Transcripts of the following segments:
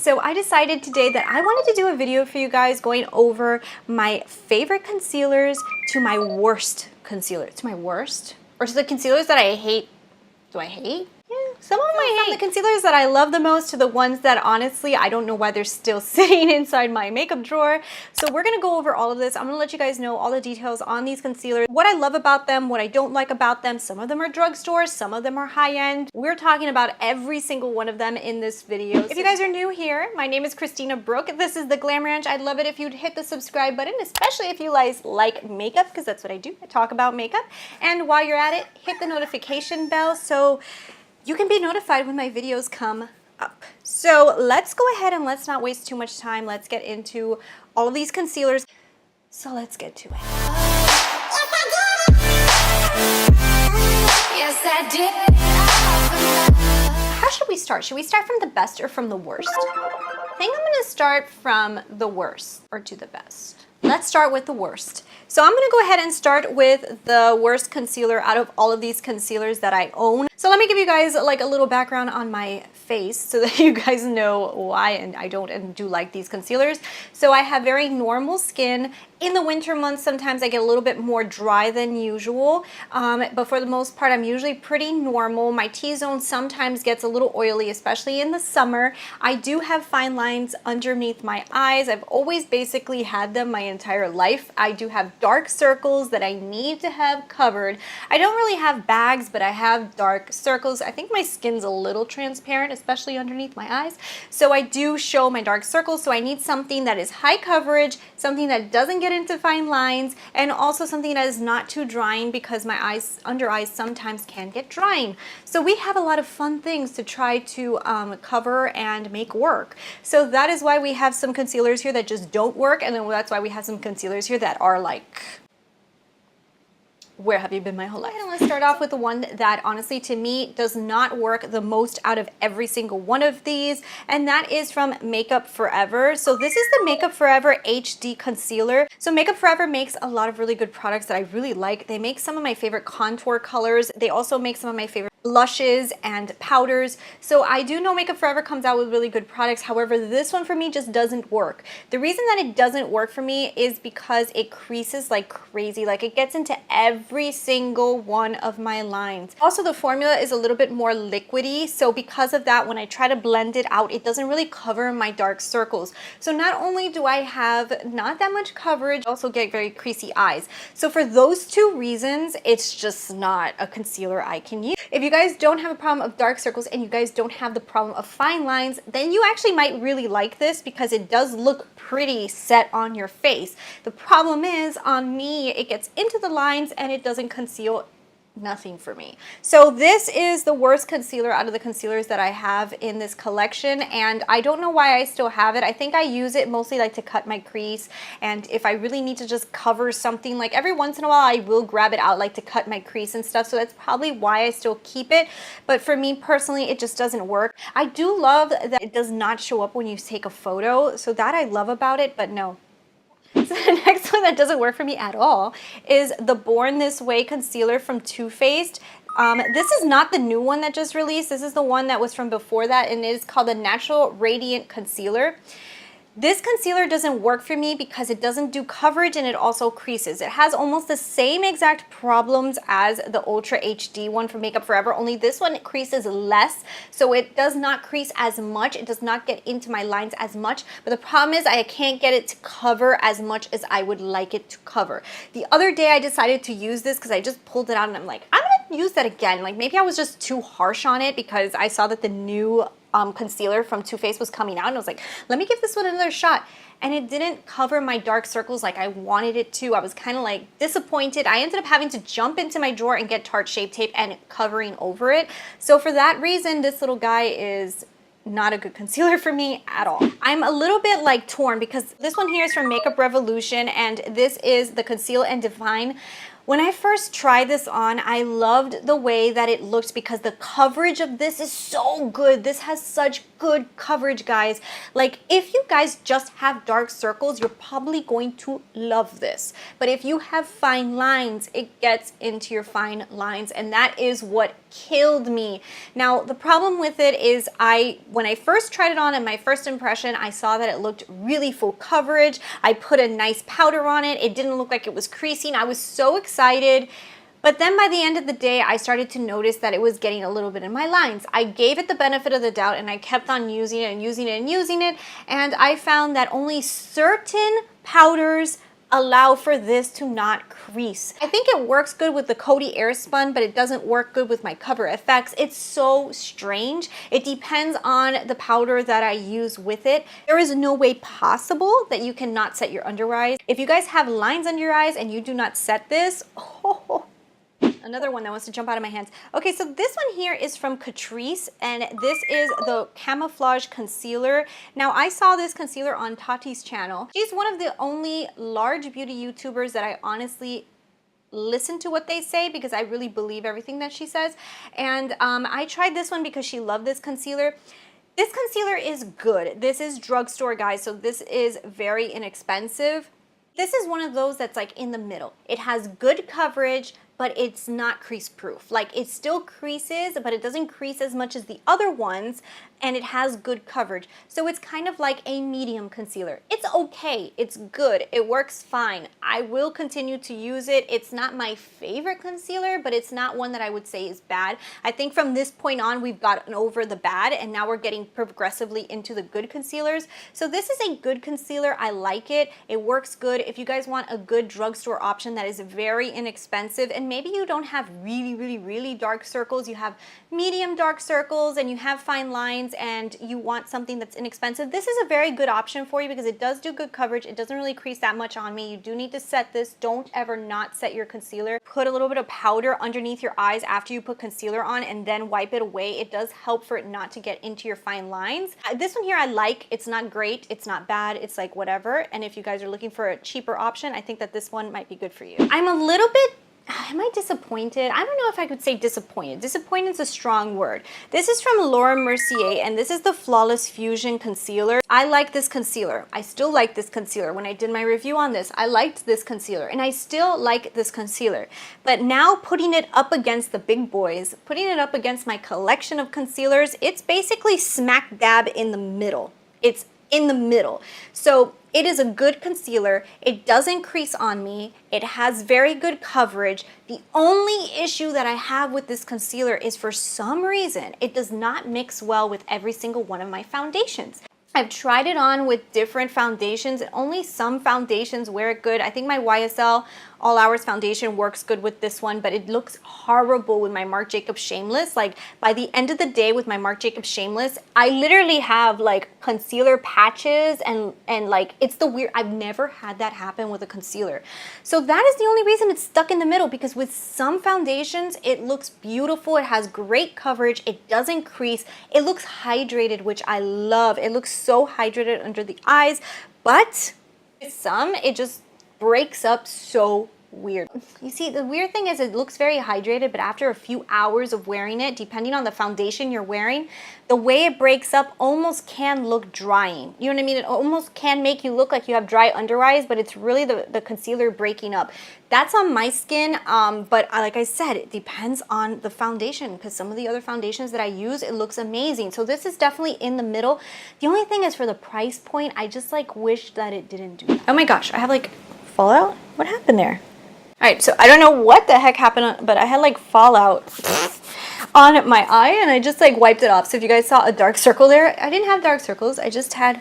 So I decided today that I wanted to do a video for you guys going over my favorite concealers to my worst concealers. To my worst? Or to the concealers that I hate. Do I hate? Yeah, some of them I hate. From the concealers that I love the most to the ones that honestly, I don't know why they're still sitting inside my makeup drawer. So we're gonna go over all of this. I'm gonna let you guys know all the details on these concealers, what I love about them, what I don't like about them. Some of them are drugstores, some of them are high-end. We're talking about every single one of them in this video. If you guys are new here, my name is Christina Brooke. This is the GLAMRANCH. I'd love it if you'd hit the subscribe button, especially if you guys like makeup, because that's what I do. I talk about makeup. And while you're at it, hit the notification bell so you can be notified when my videos come up. So let's go ahead and let's not waste too much time. Let's get into all of these concealers. So let's get to it. Yes, I did. How should we start? Should we start from the best or from the worst? I think I'm gonna start from the worst or to the best. Let's start with the worst. So I'm gonna go ahead and start with the worst concealer out of all of these concealers that I own. So let me give you guys like a little background on my face so that you guys know why and I don't and do like these concealers. So I have very normal skin. In the winter months, sometimes I get a little bit more dry than usual, but for the most part, I'm usually pretty normal. My T-zone sometimes gets a little oily, especially in the summer. I do have fine lines underneath my eyes. I've always basically had them my entire life. I do have dark circles that I need to have covered. I don't really have bags, but I have dark circles. I think my skin's a little transparent, especially underneath my eyes. So I do show my dark circles, so I need something that is high coverage, something that doesn't get into fine lines, and also something that is not too drying because my eyes, under eyes sometimes can get drying. So we have a lot of fun things to try to cover and make work. So that is why we have some concealers here that just don't work, and then that's why we have some concealers here that are like, where have you been my whole life? Let's start off with the one that honestly to me does not work the most out of every single one of these, and that is from Makeup Forever. So this is the Makeup Forever HD Concealer. So Makeup Forever makes a lot of really good products that I really like. They make some of my favorite contour colors. They also make some of my favorite blushes and powders. So I do know Makeup Forever comes out with really good products. However, this one for me just doesn't work. The reason that it doesn't work for me is because it creases like crazy. Like it gets into every single one of my lines. Also, the formula is a little bit more liquidy. So because of that, when I try to blend it out, it doesn't really cover my dark circles. So not only do I have not that much coverage, I also get very creasy eyes. So for those two reasons, it's just not a concealer I can use. If you guys don't have a problem of dark circles and you guys don't have the problem of fine lines, then you actually might really like this because it does look pretty set on your face. The problem is on me, it gets into the lines and it doesn't conceal nothing for me. So this is the worst concealer out of the concealers that I have in this collection, and I don't know why I still have it. I think I use it mostly like to cut my crease, and if I really need to just cover something, like every once in a while I will grab it out like to cut my crease and stuff, so that's probably why I still keep it. But for me personally, it just doesn't work. I do love that it does not show up when you take a photo, so that I love about it, but no. So the next one that doesn't work for me at all is the Born This Way concealer from Too Faced. This is not the new one that just released. This is the one that was from before that, and it is called the Natural Radiant Concealer. This concealer doesn't work for me because it doesn't do coverage and it also creases. It has almost the same exact problems as the Ultra HD one from Makeup Forever, only this one creases less, so it does not crease as much. It does not get into my lines as much, but the problem is I can't get it to cover as much as I would like it to cover. The other day I decided to use this because I just pulled it out and I'm like, I'm gonna use that again. Like maybe I was just too harsh on it because I saw that the new concealer from Too Faced was coming out, and I was like, let me give this one another shot. And it didn't cover my dark circles like I wanted it to. I was kind of like disappointed. I ended up having to jump into my drawer and get Tarte Shape Tape and covering over it. So for that reason, this little guy is not a good concealer for me at all. I'm a little bit like torn because this one here is from Makeup Revolution, and this is the Conceal and Define. When I first tried this on, I loved the way that it looked because the coverage of this is so good. This has such good coverage, guys. Like, if you guys just have dark circles, you're probably going to love this. But if you have fine lines, it gets into your fine lines, and that is what killed me. Now, the problem with it is when I first tried it on, in my first impression, I saw that it looked really full coverage. I put a nice powder on it. It didn't look like it was creasing. I was so excited. But then by the end of the day, I started to notice that it was getting a little bit in my lines. I gave it the benefit of the doubt and I kept on using it and using it and using it. And I found that only certain powders allow for this to not crease. I think it works good with the Coty Airspun, but it doesn't work good with my Cover FX. It's so strange. It depends on the powder that I use with it. There is no way possible that you cannot set your under eyes. If you guys have lines under your eyes and you do not set this, another one that wants to jump out of my hands. Okay, so this one here is from Catrice, and this is the Camouflage Concealer. Now, I saw this concealer on Tarte's channel. She's one of the only large beauty YouTubers that I honestly listen to what they say because I really believe everything that she says. And I tried this one because she loved this concealer. This concealer is good. This is drugstore, guys, so this is very inexpensive. This is one of those that's like in the middle. It has good coverage, but it's not crease proof. Like, it still creases, but it doesn't crease as much as the other ones, and it has good coverage. So it's kind of like a medium concealer. It's okay, it's good, it works fine. I will continue to use it. It's not my favorite concealer, but it's not one that I would say is bad. I think from this point on, we've gotten over the bad, and now we're getting progressively into the good concealers. So this is a good concealer. I like it. It works good. If you guys want a good drugstore option that is very inexpensive, and maybe you don't have really dark circles, you have medium dark circles, and you have fine lines, and you want something that's inexpensive, this is a very good option for you because it does do good coverage. It doesn't really crease that much on me. You do need to set this. Don't ever not set your concealer. Put a little bit of powder underneath your eyes after you put concealer on and then wipe it away. It does help for it not to get into your fine lines. This one here I like. It's not great. It's not bad. It's like whatever. And if you guys are looking for a cheaper option, I think that this one might be good for you. I'm a little bit am I disappointed? I don't know if I could say disappointed. Disappointed is a strong word. This is from Laura Mercier, and this is the Flawless Fusion Concealer. I like this concealer. I still like this concealer. When I did my review on this, I liked this concealer, and I still like this concealer. But now putting it up against the big boys, putting it up against my collection of concealers, it's basically smack dab in the middle. It's in the middle. So it is a good concealer. It doesn't crease on me. It has very good coverage. The only issue that I have with this concealer is for some reason, it does not mix well with every single one of my foundations. I've tried it on with different foundations, and only some foundations wear it good. I think my YSL All Hours foundation works good with this one, but it looks horrible with my Marc Jacobs Shameless. Like, by the end of the day with my Marc Jacobs Shameless, I literally have like concealer patches and like, it's the weird, I've never had that happen with a concealer. So that is the only reason it's stuck in the middle, because with some foundations, it looks beautiful. It has great coverage. It doesn't crease. It looks hydrated, which I love. It looks so hydrated under the eyes, but with some, it just breaks up so weird. You see, the weird thing is it looks very hydrated, but after a few hours of wearing it, depending on the foundation you're wearing, the way it breaks up almost can look drying. You know what I mean? It almost can make you look like you have dry under eyes, but it's really the concealer breaking up. That's on my skin, but like I said, it depends on the foundation, because some of the other foundations that I use, it looks amazing. So this is definitely in the middle. The only thing is for the price point, I just like wish that it didn't do that. Oh my gosh, I have like fallout? What happened there? All right, so I don't know what the heck happened, but I had like fallout on my eye, and I just like wiped it off. So if you guys saw a dark circle there, I didn't have dark circles. I just had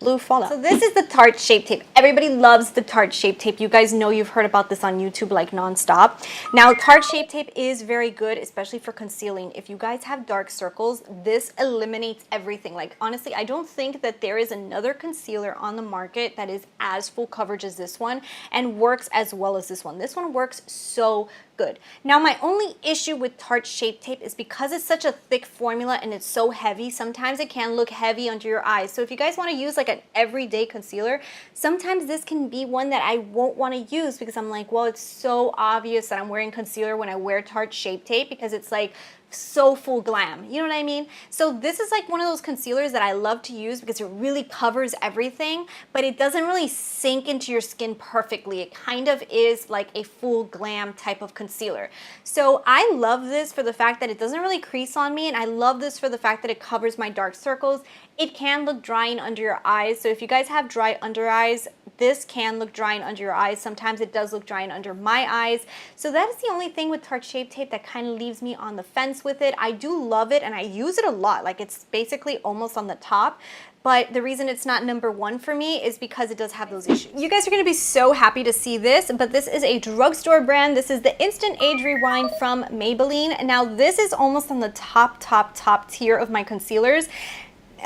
blue fallout. So this is the Tarte Shape Tape. Everybody loves the Tarte Shape Tape. You guys know, you've heard about this on YouTube like nonstop. Now, Tarte Shape Tape is very good, especially for concealing. If you guys have dark circles, this eliminates everything. Like, honestly, I don't think that there is another concealer on the market that is as full coverage as this one and works as well as this one. This one works so good. Now my only issue with Tarte Shape Tape is because it's such a thick formula and it's so heavy, sometimes it can look heavy under your eyes. So if you guys want to use like an everyday concealer, sometimes this can be one that I won't want to use because I'm like, well, it's so obvious that I'm wearing concealer when I wear Tarte Shape Tape because it's like so full glam, you know what I mean? So this is like one of those concealers that I love to use because it really covers everything, but it doesn't really sink into your skin perfectly. It kind of is like a full glam type of concealer. So I love this for the fact that it doesn't really crease on me, and I love this for the fact that it covers my dark circles. It can look drying under your eyes, so if you guys have dry under eyes, this can look drying under your eyes. Sometimes it does look drying under my eyes. So that is the only thing with Tarte Shape Tape that kind of leaves me on the fence with it. I do love it and I use it a lot. Like it's basically almost on the top. But the reason it's not #1 for me is because it does have those issues. You guys are gonna be so happy to see this, but this is a drugstore brand. This is the Instant Age Rewind from Maybelline. Now this is almost on the top tier of my concealers.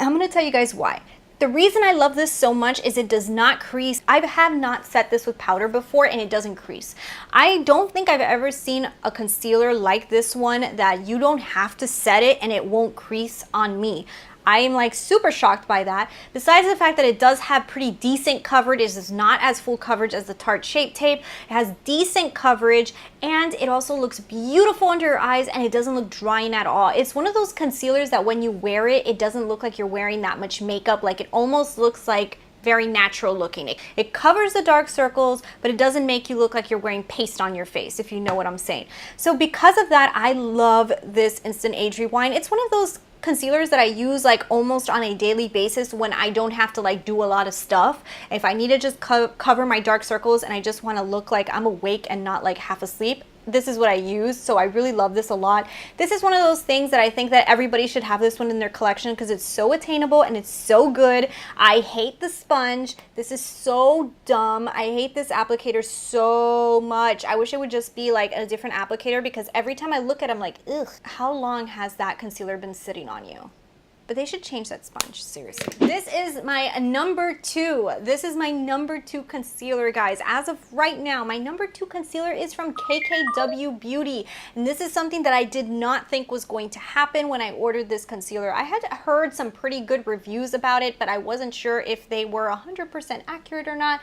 I'm gonna tell you guys why. The reason I love this so much is it does not crease. I have not set this with powder before and it doesn't crease. I don't think I've ever seen a concealer like this one that you don't have to set it and it won't crease on me. I am like super shocked by that. Besides the fact that it does have pretty decent coverage, it is not as full coverage as the Tarte Shape Tape. It has decent coverage and it also looks beautiful under your eyes and it doesn't look drying at all. It's one of those concealers that when you wear it, it doesn't look like you're wearing that much makeup. Like it almost looks like very natural looking. It covers the dark circles, but it doesn't make you look like you're wearing paste on your face, if you know what I'm saying. So because of that, I love this Instant Age Rewind. It's one of those concealers that I use like almost on a daily basis when I don't have to like do a lot of stuff. If I need to just cover my dark circles and I just want to look like I'm awake and not like half asleep, this is what I use. So I really love this a lot. This is one of those things that I think that everybody should have this one in their collection because it's so attainable and it's so good. I hate the sponge. This is so dumb. I hate this applicator so much. I wish it would just be like a different applicator because every time I look at it, I'm like, ugh, how long has that concealer been sitting on you? But they should change that sponge, seriously. This is my #2. This is my #2 concealer, guys. As of right now, my #2 concealer is from KLW Beauty. And this is something that I did not think was going to happen when I ordered this concealer. I had heard some pretty good reviews about it, but I wasn't sure if they were 100% accurate or not.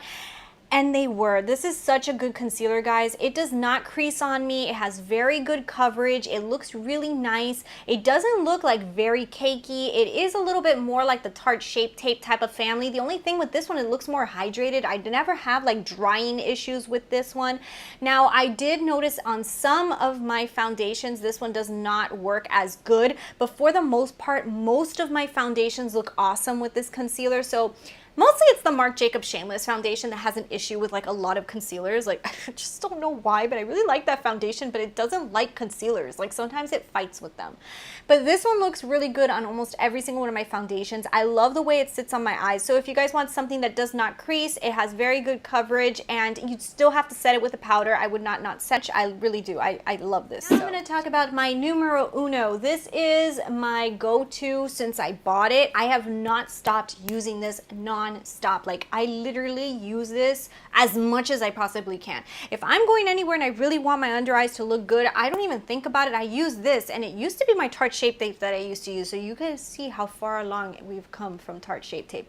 And they were. This is such a good concealer, guys. It does not crease on me. It has very good coverage. It looks really nice. It doesn't look like very cakey. It is a little bit more like the Tarte Shape Tape type of family. The only thing with this one, it looks more hydrated. I never have like drying issues with this one. Now, I did notice on some of my foundations, this one does not work as good. But for the most part, most of my foundations look awesome with this concealer. So mostly it's the Marc Jacobs Shameless foundation that has an issue with like a lot of concealers. Like I just don't know why, but I really like that foundation, but it doesn't like concealers. Like sometimes it fights with them. But this one looks really good on almost every single one of my foundations. I love the way it sits on my eyes. So if you guys want something that does not crease, it has very good coverage and you still have to set it with a powder. I would not set. I really do. I love this. Now I'm going to talk about my #1. This is my go-to since I bought it. I have not stopped using this non-stop. Like I literally use this as much as I possibly can. If I'm going anywhere and I really want my under eyes to look good, I don't even think about it. I use this, and it used to be my Tarte Shape Tape that I used to use. So you can see how far along we've come from Tarte Shape Tape.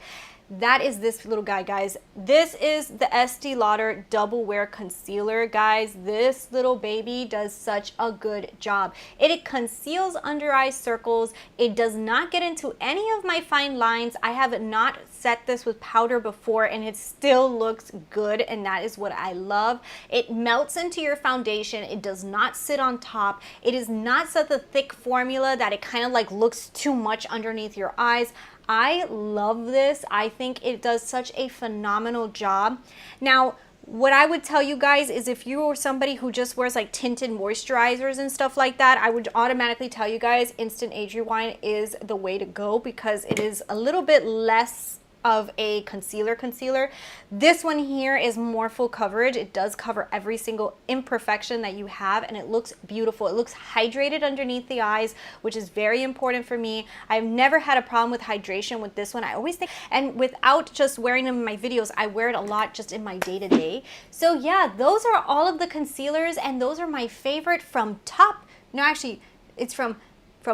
That is this little guy, guys. This is the Estee Lauder Double Wear Concealer, guys. This little baby does such a good job. It conceals under eye circles. It does not get into any of my fine lines. I have not set this with powder before and it still looks good, and that is what I love. It melts into your foundation. It does not sit on top. It is not such a thick formula that it kind of like looks too much underneath your eyes. I love this. I think it does such a phenomenal job. Now, what I would tell you guys is if you are somebody who just wears like tinted moisturizers and stuff like that, I would automatically tell you guys Instant Age Rewind is the way to go because it is a little bit less of a concealer. This one here is more full coverage. It does cover every single imperfection that you have, and it looks beautiful. It looks hydrated underneath the eyes, which is very important for me. I've never had a problem with hydration with this one. I always think, and without just wearing them in my videos, I wear it a lot just in my day-to-day. So yeah, those are all of the concealers, and those are my favorite from top. No, actually, it's from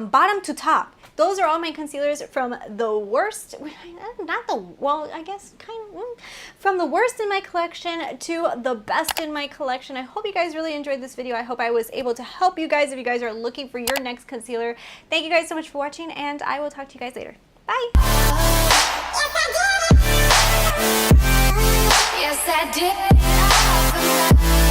bottom to top. Those are all my concealers from the worst, not the, well, I guess kind of, from the worst in my collection to the best in my collection. I hope you guys really enjoyed this video. I hope I was able to help you guys if you guys are looking for your next concealer. Thank you guys so much for watching, and I will talk to you guys later. Bye. Yes, I did.